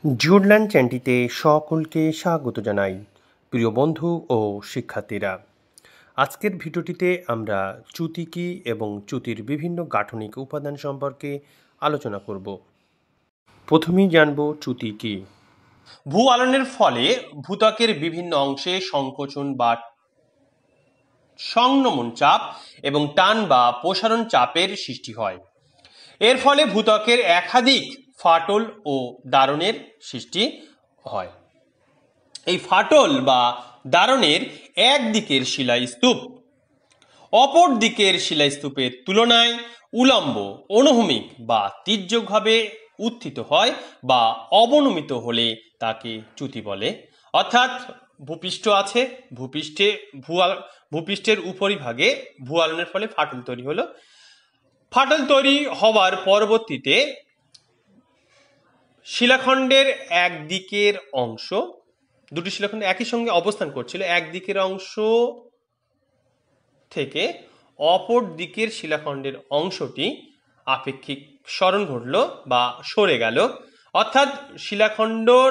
জুডল্যান্ড চ্যানেলটিতে সকলকে স্বাগত জানাই প্রিয় বন্ধু ও শিক্ষার্থীরা। আজকের ভিডিওটিতে আমরা চ্যুতি কী এবং চ্যুতির বিভিন্ন গাঠনিক উপাদান সম্পর্কে আলোচনা করব। প্রথমেই জানব চ্যুতি কী। ভূ আলোড়নের ফলে ভূত্বকের বিভিন্ন অংশে সংকোচন বা সংনমন চাপ এবং টান বা প্রসারণ চাপের সৃষ্টি হয়। এর ফলে ভূত্বকের একাধিক ফাটল ও দ্বারনের সৃষ্টি হয়। এই ফাটল বা দ্বারনের একদিকের শিলাস্তূপ অপর দিকের শিলাস্তূপের তুলনায় উলম্ব, অনুভূমিক বা তির্যকভাবে উত্থিত হয় বা অবনমিত হলে তাকে চ্যুতি বলে। অর্থাৎ ভূপৃষ্ঠ আছে, ভূপৃষ্ঠের উপরিভাগে ভূ আলোড়নের ফলে ফাটল তৈরি হলো। ফাটল তৈরি হওয়ার পরবর্তীতে শিলাখণ্ডের একদিকের অংশ, দুটি শিলাখণ্ড একই সঙ্গে অবস্থান করছিল, একদিকের অংশ থেকে অপর দিকের শিলাখণ্ডের অংশটি আপেক্ষিক সরণ ঘটল বা সরে গেল, অর্থাৎ শিলাখণ্ডর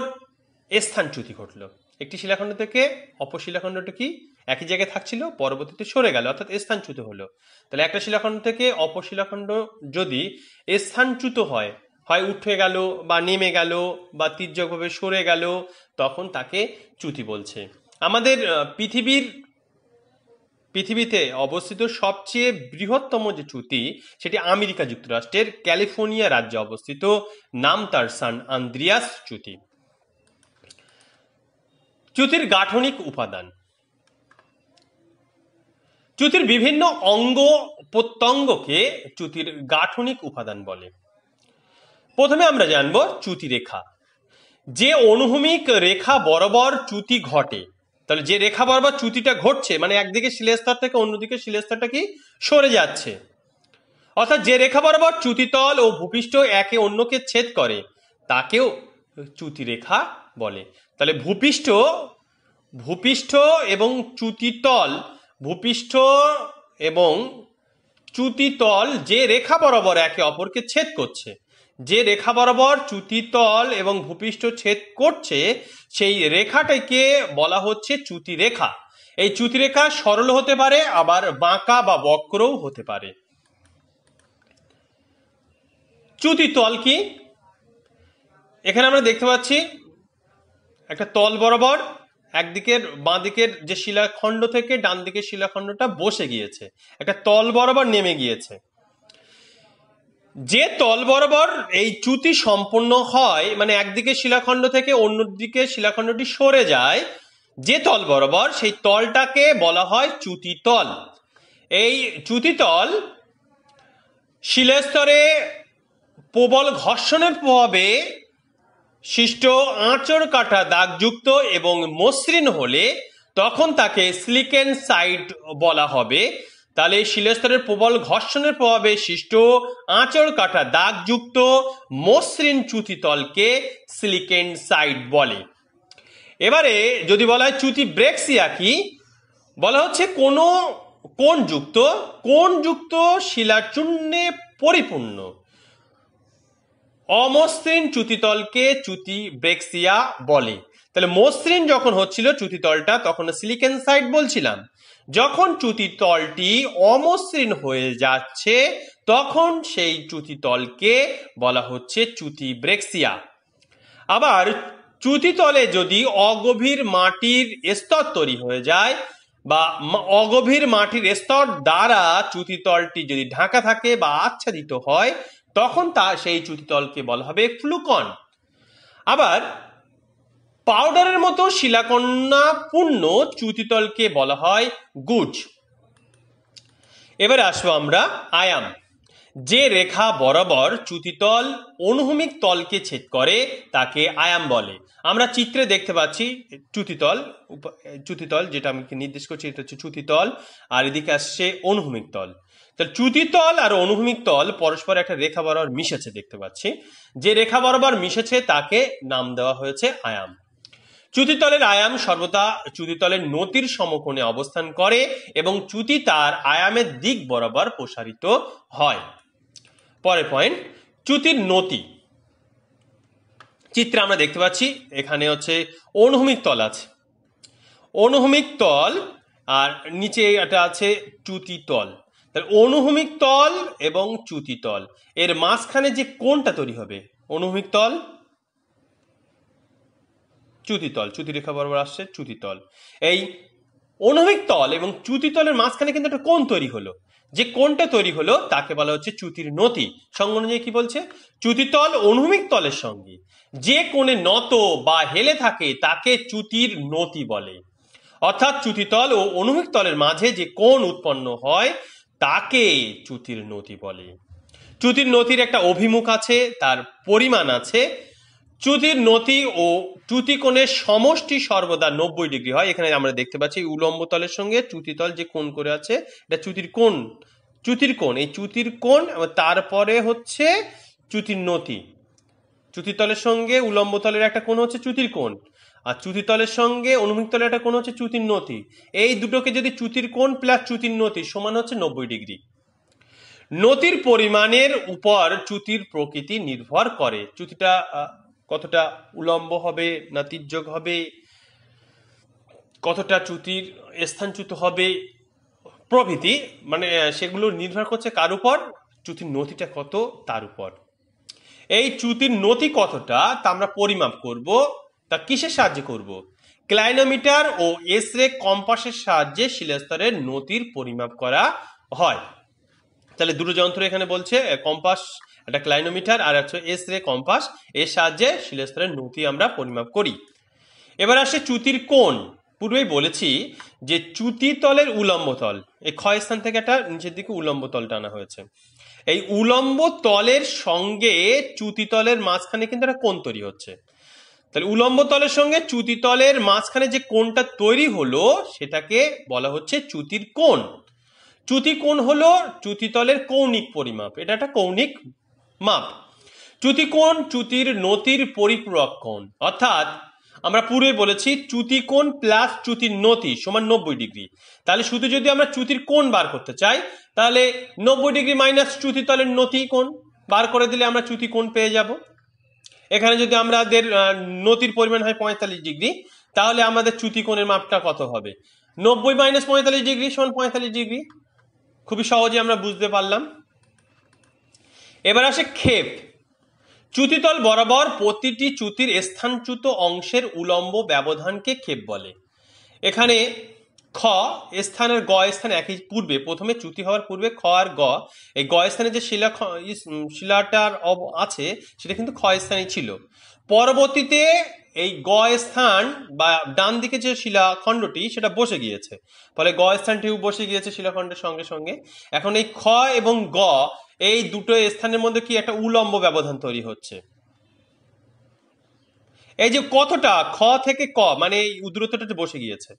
স্থানচ্যুতি ঘটল। একটি শিলাখণ্ড থেকে অপর শিলাখণ্ডটি কি একই জায়গায় থাকছিল, পরবর্তীতে সরে গেল, অর্থাৎ স্থানচ্যুত হলো। তাহলে একটা শিলাখণ্ড থেকে অপর শিলাখণ্ড যদি স্থানচ্যুত হয়, হয় উঠে গেল বা নেমে গেল বা তির্যকভাবে সরে গেল, তখন তাকে চ্যুতি বলছে। আমাদের পৃথিবীতে অবস্থিত সবচেয়ে বৃহত্তম যে চ্যুতি, সেটি আমেরিকা যুক্তরাষ্ট্রের ক্যালিফোর্নিয়া রাজ্যে অবস্থিত, নাম তার সান আন্দ্রিয়াস চ্যুতি। চ্যুতির গাঠনিক উপাদান। চ্যুতির বিভিন্ন অঙ্গ প্রত্যঙ্গকে চ্যুতির গাঠনিক উপাদান বলে। প্রথমে আমরা জানব চ্যুতি রেখা। যে অনুভূমিক রেখা বরাবর চ্যুতি ঘটে, তাহলে যে রেখা বরাবর চ্যুতিটা ঘটছে মানে একদিকে শিলাস্তর থেকে অন্যদিকে শিলাস্তরটা কি সরে যাচ্ছে, অর্থাৎ যে রেখা বরাবর চ্যুতিতল ও ভূপৃষ্ঠ একে অন্যকে ছেদ করে তাকেও চ্যুতি রেখা বলে। তাহলে ভূপৃষ্ঠ এবং চ্যুতিতল, ভূপৃষ্ঠ এবং চ্যুতিতল যে রেখা বরাবর একে অপরকে ছেদ করছে, যে রেখা বরাবর চ্যুতিতল এবং ভূপৃষ্ঠ ছেদ করছে, সেই রেখাটাকে বলা হচ্ছে চ্যুতি রেখা। এই চ্যুতি রেখা সরল হতে পারে, আবার বাঁকা বা বক্রও হতে পারে। চ্যুতিতল কি? এখানে আমরা দেখতে পাচ্ছি একটা তল বরাবর একদিকের বাঁ দিকের যে শিলাখণ্ড থেকে ডান দিকের শিলাখণ্ডটা বসে গিয়েছে, একটা তল বরাবর নেমে গিয়েছে। যে তল বরাবর এই চ্যুতি সম্পন্ন হয়, মানে একদিকে শিলাখণ্ড থেকে অন্যদিকে শিলাখণ্ডটি সরে যায়, যে তল বরাবর, সেই তলটাকে বলা হয় চ্যুতিতল। এই চ্যুতিতল শিলাস্তরে প্রবল ঘর্ষণের প্রভাবে সৃষ্ট আঁচড় কাটা দাগযুক্ত এবং মসৃণ হলে তখন তাকে সিলিকেন সাইট বলা হবে। তাহলে শিলাস্তরের প্রবল ঘর্ষণের প্রভাবে সৃষ্ট আঁচড় কাটা দাগযুক্ত মসৃণ চ্যুতিতলকে সিলিকেন সাইট বলে। এবারে যদি বলা হয় চ্যুতি ব্রেক্সিয়া কি, বলা হচ্ছে কোনো কোণযুক্ত শিলাচূর্ণে পরিপূর্ণ অমসৃণ চ্যুতিতলকে চ্যুতি ব্রেক্সিয়া বলে। তাহলে মসৃণ যখন হচ্ছিল চ্যুতিতলটা তখন সিলিকেন সাইট বলছিলাম, যখন চ্যুতিতলটি অমসৃণ হয়ে যাচ্ছে তখন সেই চ্যুতিতলকে বলা হচ্ছে চ্যুতি ব্রেক্সিয়া। আবার চ্যুতিতলে যদি অগভীর মাটির স্তর তৈরি হয়ে যায় বা অগভীর মাটির স্তর দ্বারা চ্যুতিতলটি যদি ঢাকা থাকে বা আচ্ছাদিত হয়, তখন সেই চ্যুতিতলকে বলা হবে ফ্লুকন। আবার পাউডারের মতো শিলাকণা পূর্ণ চ্যুতিতলকে বলা হয় গুজ। এবারে আসবো আমরা আয়াম। যে রেখা বরাবর চ্যুতিতল অনুভূমিক তলকে ছেদ করে তাকে আয়াম বলে। আমরা চিত্রে দেখতে পাচ্ছি চ্যুতিতল যেটা আমি নির্দেশ করছি, এটা হচ্ছে চ্যুতিতল, আর এদিকে আসছে অনুভূমিক তল। তাহলে চ্যুতিতল আর অনুভূমিক তল পরস্পর একটা রেখা বরাবর মিশেছে দেখতে পাচ্ছি। যে রেখা বরাবর মিশেছে তাকে নাম দেওয়া হয়েছে আয়াম। চ্যুতিতলের আয়াম সর্বদা চ্যুতিতলের নতির সমকোণে অবস্থান করে এবং চ্যুতি তার আয়ামের দিক বরাবর প্রসারিত হয়। পরের পয়েন্ট, চ্যুতির নতি। চিত্রে আমরা দেখতে পাচ্ছি এখানে হচ্ছে অনুভূমিক তল আছে, অনুভূমিক তল, আর নিচে এটা আছে চ্যুতি তল। তাহলে অনুভূমিক তল এবং চ্যুতি তল এর মাঝখানে যে কোণটা তৈরি হবে, অনুভূমিক তল চ্যুতি তল, চ্যুতি রেখা বরাবর আসছে চ্যুতি তল, এই অনুভূমিক তল এবং চ্যুতি তলের মাঝখানে কিন্তু একটা কোণ তৈরি হলো, যে কোণটা তৈরি হলো তাকে বলা হচ্ছে চ্যুতির নতি। সঙ্গ অনুযায়ী কি বলছে, চ্যুতি তল অনুভূমিক তলের সঙ্গে যে কোণে নত বা হেলে থাকে তাকে চ্যুতির নতি বলে। অর্থাৎ চ্যুতিতল ও অনুভূমিক তলের মাঝে যে কোণ উৎপন্ন হয় তাকে চ্যুতির নতি বলে। চ্যুতির নতির একটা অভিমুখ আছে, তার পরিমাণ আছে। চ্যুতির নতি ও চ্যুতি কোণের সমষ্টি সর্বদা 90 ডিগ্রি হয়। এখানে আমরা দেখতে পাচ্ছি উলম্ব তলের সঙ্গে চ্যুতিতল যে কোণ করে আছে এটা চ্যুতির কোণ, চ্যুতির কোণ, এই চ্যুতির কোণ, তারপরে হচ্ছে চ্যুতির নতি। চ্যুতিতলের সঙ্গে উলম্ব তলের একটা কোণ হচ্ছে চ্যুতির কোণ, আর চ্যুতিতলের সঙ্গে অনুভূমিক তলের একটা কোণ হচ্ছে চ্যুতির নতি। এই দুটোকে যদি চ্যুতির কোণ প্লাস চ্যুতির নতি সমান হচ্ছে 90 ডিগ্রি। নতির পরিমাণের উপর চ্যুতির প্রকৃতি নির্ভর করে। চ্যুতিটা কতটা উলম্ব হবে না তির্যক হবে, কতটা চ্যুতির স্থানচ্যুত হবে প্রভৃতি, মানে সেগুলো নির্ভর করছে কার উপর, চ্যুতির নতিটা কত তার উপর। এই চ্যুতির নতি কতটা তা আমরা পরিমাপ করব, তা কিসের সাহায্যে করব, ক্লাইনোমিটার ও এসরে কম্পাসের সাহায্যে শিলাস্তরের নতির পরিমাপ করা হয়। তাহলে দুটো যন্ত্র এখানে বলছে, কম্পাস একটা ক্লাইনোমিটার আর হচ্ছে এসরে কম্পাস, এর সাহায্যে শিলাস্তরের নতি আমরা পরিমাপ করি। এবার আসে চ্যুতির কোণ। পূর্বেই বলেছি যে চ্যুতি তলের উলম্ব তল, এই ক্ষয় স্থান থেকে একটা নিচের দিকে উলম্ব তল টানা হয়েছে, এই উলম্ব তলের সঙ্গে চ্যুতি তলের মাঝখানে কিন্তু একটা কোণ তৈরি হচ্ছে। তাহলে উলম্ব তলের সঙ্গে চ্যুতি তলের মাঝখানে যে কোণটা তৈরি হলো সেটাকে বলা হচ্ছে চ্যুতির কোণ। চ্যুতি কোণ হলো চ্যুতি তলের কৌণিক পরিমাপ, এটা একটা কৌণিক মাপ। চ্যুতি কোণ চ্যুতির নতির পরিপূরক কোণ, অর্থাৎ আমরা পূর্বে বলেছি চ্যুতি কোণ প্লাস চ্যুতির নতি সমান 90 ডিগ্রি। তাহলে শুধু যদি আমরা চ্যুতির কোণ বার করতে চাই তাহলে 90 ডিগ্রি মাইনাস চ্যুতি তলের নতি কোণ বার করে দিলে আমরা চ্যুতি কোণ পেয়ে যাব। এখানে যদি আমাদের নতির পরিমাণ হয় 45 ডিগ্রি, তাহলে আমাদের চ্যুতি কোণের মাপটা কত হবে, 90 মাইনাস 45 ডিগ্রি সমান 45 ডিগ্রি। খুবই সহজে আমরা বুঝতে পারলাম। এবার আসে ক্ষেপ। চ্যুতিতল বরাবর প্রতিটি চ্যুতির স্থানচ্যুত অংশের উলম্ব ব্যবধানকে ক্ষেপ বলে। এখানে খ স্থানের গ স্থানে একই, পূর্বে প্রথমে চ্যুতি হওয়ার পূর্বে খ আর গ, এই গ স্থানে যে শিলাটার আছে সেটা কিন্তু খ স্থানেই ছিল। পরবর্তীতে এই গ স্থান বা ডান দিকে যে শিলাখণ্ডটি সেটা বসে গিয়েছে, ফলে গ স্থানটিও বসে গিয়েছে শিলাখণ্ডের সঙ্গে সঙ্গে। এখন এই খ এবং গ এই দুটো স্থানের মধ্যে কি একটা উলম্ব ব্যবধান তৈরি হচ্ছে। এই যে কতটা, খ থেকে ক মানে এই দূরত্বটা বসে গিয়েছে,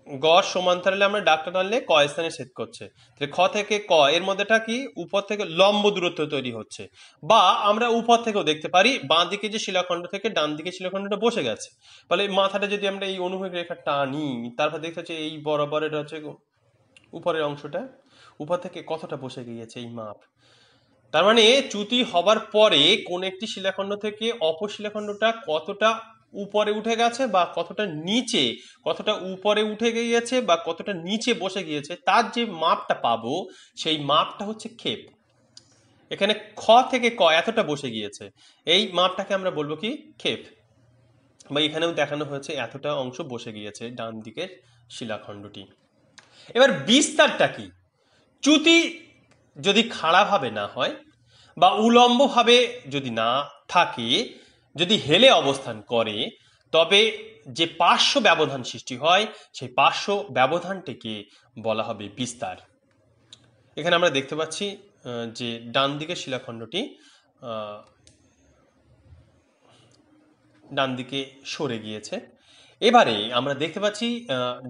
গড় সমান্তরালে আমরা ডাকটা টানলে ক স্থানে ছেদ করছে, তাহলে খ থেকে ক এর মধ্যেটা কি উপর থেকে লম্ব দূরত্ব তৈরি হচ্ছে। বা আমরা উপর থেকেও দেখতে পারি বাঁ দিকে যে শিলাখণ্ড থেকে ডান দিকে শিলাখণ্ডটা বসে গেছে, ফলে মাথাটা যদি আমরা এই অনুভূমিক রেখা টানি তারপর দেখতে পাচ্ছি এই বরাবর এটা হচ্ছে উপরের অংশটা, উপর থেকে কতটা বসে গিয়েছে এই মাপ। তার মানে চ্যুতি হবার পরে কোন একটি শিলাখণ্ড থেকে অপর শিলাখণ্ডটা কতটা উপরে উঠে গেছে বা কতটা নিচে, কতটা উপরে উঠে গিয়েছে বা কতটা নিচে বসে গিয়েছে, তার যে মাপটা পাবো সেই মাপটা হচ্ছে ক্ষেপ। এখানে খ থেকে ক এতটা বসে গিয়েছে, এই মাপটাকে আমরা বলবো কি ক্ষেপ। বা এখানেও দেখানো হয়েছে এতটা অংশ বসে গিয়েছে ডান দিকের শিলাখণ্ডটি। এবার বিস্তারটা কি, চ্যুতি যদি খাড়াভাবে না হয় বা উলম্বভাবে যদি না থাকে, যদি হেলে অবস্থান করে, তবে যে পার্শ্ব ব্যবধান সৃষ্টি হয় সেই পার্শ্ব ব্যবধানটিকে বলা হবে বিস্তার। এখানে আমরা দেখতে পাচ্ছি যে ডান দিকের শিলাখণ্ডটি ডান দিকে সরে গিয়েছে। এবারে আমরা দেখতে পাচ্ছি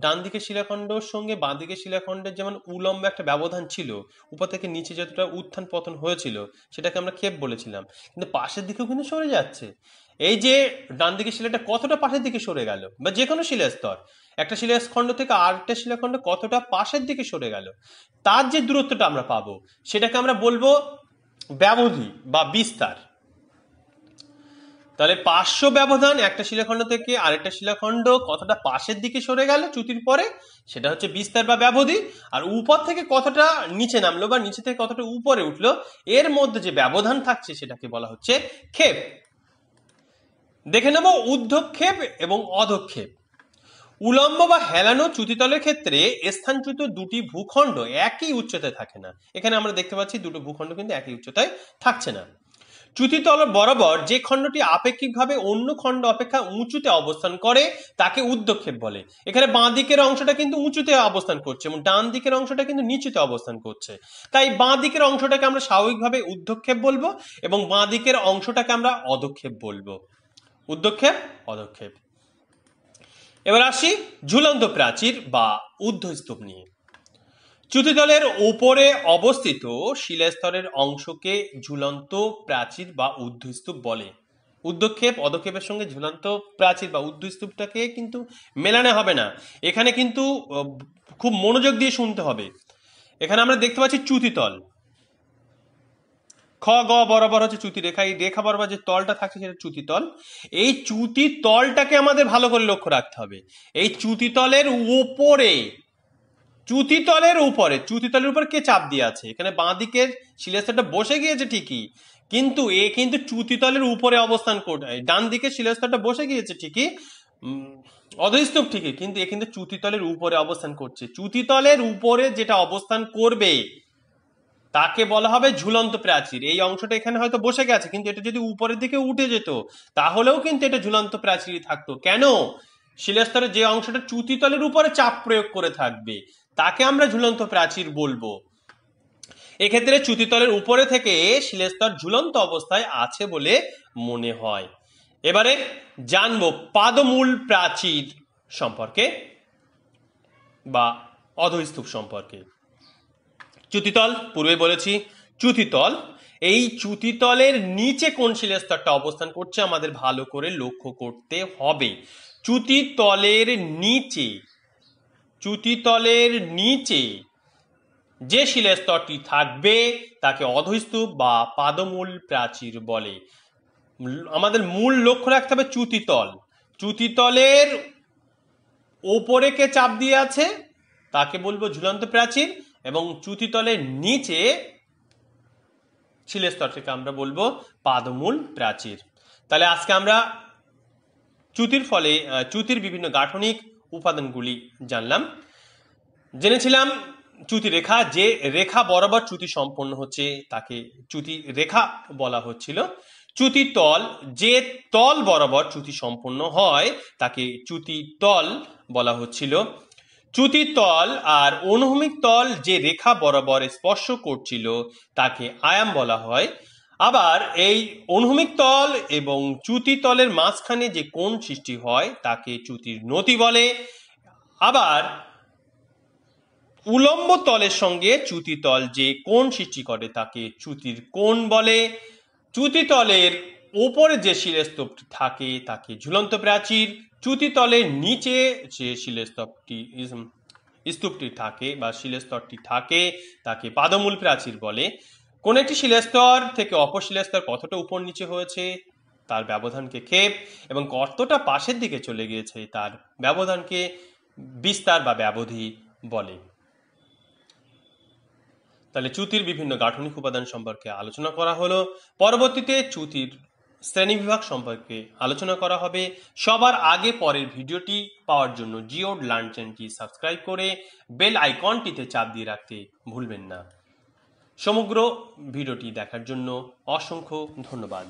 ডান দিকের শিলাখণ্ডের সঙ্গে বাঁ দিকের শিলাখণ্ডের যেমন উলম্ব একটা ব্যবধান ছিল, উপর থেকে নিচে যতটা উত্থান পতন হয়েছিল সেটাকে আমরা ক্ষেপ বলেছিলাম, কিন্তু পাশের দিকেও কিন্তু সরে যাচ্ছে। এই যে ডান দিকের শিলাটা কতটা পাশের দিকে সরে গেল, বা যে কোনো শিলাস্তর একটা শিলাখণ্ড থেকে আরেকটা শিলাখণ্ড কতটা পাশের দিকে সরে গেল, তার যে দূরত্বটা আমরা পাবো সেটাকে আমরা বলবো ব্যবধি বা বিস্তার। তাহলে পার্শ্ব ব্যবধান একটা শিলাখণ্ড থেকে আরেকটা শিলাখণ্ড কতটা পাশের দিকে সরে গেল চ্যুতির পরে, সেটা হচ্ছে বিস্তার বা ব্যবধি। আর উপর থেকে কতটা নিচে নামলো বা নিচে থেকে কতটা উপরে উঠলো, এর মধ্যে যে ব্যবধান থাকছে সেটাকে বলা হচ্ছে ক্ষেপ। দেখে নেব ঊর্ধ্বক্ষেপ এবং অধক্ষেপ। উলম্ব বা হেলানো চ্যুতিতলের ক্ষেত্রে স্থানচ্যুত দুটি ভূখণ্ড একই উচ্চতায় থাকে না। এখানে আমরা দেখতে পাচ্ছি দুটো ভূখণ্ড কিন্তু একই উচ্চতায় থাকছে না। চ্যুতিতল বরাবর যে খণ্ডটি আপেক্ষিকভাবে অন্য খণ্ড অপেক্ষা উঁচুতে অবস্থান করে তাকে ঊর্ধ্বক্ষেপ বলে। এখানে বাঁ দিকের অংশটা কিন্তু উঁচুতে অবস্থান করছে এবং ডান দিকের অংশটা কিন্তু নিচুতে অবস্থান করছে, তাই বাঁ দিকের অংশটাকে আমরা স্বাভাবিকভাবে ঊর্ধ্বক্ষেপ বলবো এবং বাঁ দিকের অংশটাকে আমরা অধক্ষেপ বলবো। ঊর্ধ্বক্ষেপ, অধক্ষেপ। এবার আসি ঝুলন্ত প্রাচীর বা ঊর্ধ্বস্তূপ নিয়ে। চ্যুতিতলের উপরে অবস্থিত শিলাস্তরের অংশকে ঝুলন্ত প্রাচীর বা ঊর্ধ্বস্তূপ বলে। ঊর্ধ্বক্ষেপ অধক্ষেপের সঙ্গে ঝুলন্ত প্রাচীর বা ঊর্ধ্বস্তূপটাকে কিন্তু মেলানো হবে না, এখানে কিন্তু খুব মনোযোগ দিয়ে শুনতে হবে। এখানে আমরা দেখতে পাচ্ছি চ্যুতিতল, খ গ বরাবর হচ্ছে চ্যুতি রেখা, এই রেখা বরাবর যে তলটা থাকছে সেটা চ্যুতিতল। এই চ্যুতিতলটাকে আমাদের ভালো করে লক্ষ্য রাখতে হবে। এই চ্যুতিতলের উপরে, চ্যুতিতলের উপর কে চাপ দিয়ে আছে? এখানে বাঁ দিকের শিলাস্তরটা বসে গিয়েছে ঠিকই, কিন্তু এ কিন্তু চ্যুতিতলের উপরে অবস্থান করছে। ডান দিকের শিলাস্তরটা বসে গিয়েছে ঠিকই, অধস্তূপ ঠিকই, কিন্তু এ কিন্তু চ্যুতিতলের উপরে অবস্থান করছে। চ্যুতিতলের উপরে যেটা অবস্থান করবে তাকে বলা হবে ঝুলন্ত প্রাচীর। এই অংশটা এখানে হয়তো বসে গেছে, কিন্তু এটা যদি উপরের দিকে উঠে যেত তাহলেও কিন্তু এটা ঝুলন্ত প্রাচীরই থাকতো। কেন? শিলাস্তরের যে অংশটা চ্যুতিতলের উপরে চাপ প্রয়োগ করে থাকবে তাকে আমরা ঝুলন্ত প্রাচীর বলবো। এক্ষেত্রে চ্যুতিতলের উপরে থেকে শিলাস্তর ঝুলন্ত অবস্থায় আছে বলে মনে হয়। এবারে জানবো পাদমূল প্রাচীর সম্পর্কে বা অধস্তূপ সম্পর্কে। চ্যুতিতল পূর্বে বলেছি, চ্যুতিতল, এই চ্যুতিতলের নিচে কোন শিলাস্তরটা অবস্থান করছে আমাদের ভালো করে লক্ষ্য করতে হবে। চ্যুতিতলের নিচে যে শিলাস্তরটি থাকবে তাকে অধস্তূপ বা পাদমূল প্রাচীর বলে। আমাদের মূল লক্ষ্য রাখতে হবে চ্যুতিতলের ওপরে কে চাপ দিয়ে আছে তাকে বলবো ঝুলন্ত প্রাচীর, এবং চ্যুতিতলের নিচে শিলাস্তরটাকে আমরা বলবো পাদমূল প্রাচীর। তাহলে আজকে আমরা চ্যুতির বিভিন্ন গাঠনিক উপাদানগুলি জানলাম। জেনেছিলাম চ্যুতি রেখা, যে রেখা বরাবর চ্যুতি সম্পন্ন হচ্ছে তাকে চ্যুতি রেখা বলা হচ্ছিল। চ্যুতি তল, যে তল বরাবর চ্যুতি সম্পন্ন হয় তাকে চ্যুতি তল বলা হচ্ছিল। চ্যুতি তল আর অনুভূমিক তল যে রেখা বরাবর স্পর্শ করছিল তাকে আয়াম বলা হয়। আবার এই অনুভূমিক তল এবং চ্যুতি তলের মাঝখানে যে কোণ সৃষ্টি হয় তাকে চ্যুতির নতি বলে। আবার উলম্ব তলের সঙ্গে চ্যুতি তল যে কোণ সৃষ্টি করে তাকে চ্যুতির কোণ বলে। চ্যুতি তলের ওপরে যে শিলাস্তরটি থাকে তাকে ঝুলন্ত প্রাচীর, চ্যুতি তলের নিচে যে স্তূপটি থাকে বা শিলাস্তরটি থাকে তাকে পাদমূল প্রাচীর বলে। কোন একটি শিলাস্তর থেকে অপর শিলাস্তর কতটা উপর নিচে হয়েছে তার ব্যবধানকে ক্ষেপ, এবং কতটা পাশের দিকে চলে গিয়েছে তার ব্যবধানকে বিস্তার বা ব্যবধি বলে। তাহলে চ্যুতির বিভিন্ন গাঠনিক উপাদান সম্পর্কে আলোচনা করা হলো। পরবর্তীতে চ্যুতির শ্রেণীবিভাগ সম্পর্কে আলোচনা করা হবে। সবার আগে পরের ভিডিওটি পাওয়ার জন্য জিওড লার্ন চ্যানেলটি সাবস্ক্রাইব করে বেল আইকনটিতে চাপ দিয়ে রাখতে ভুলবেন না। সমগ্র ভিডিওটি দেখার জন্য অসংখ্য ধন্যবাদ।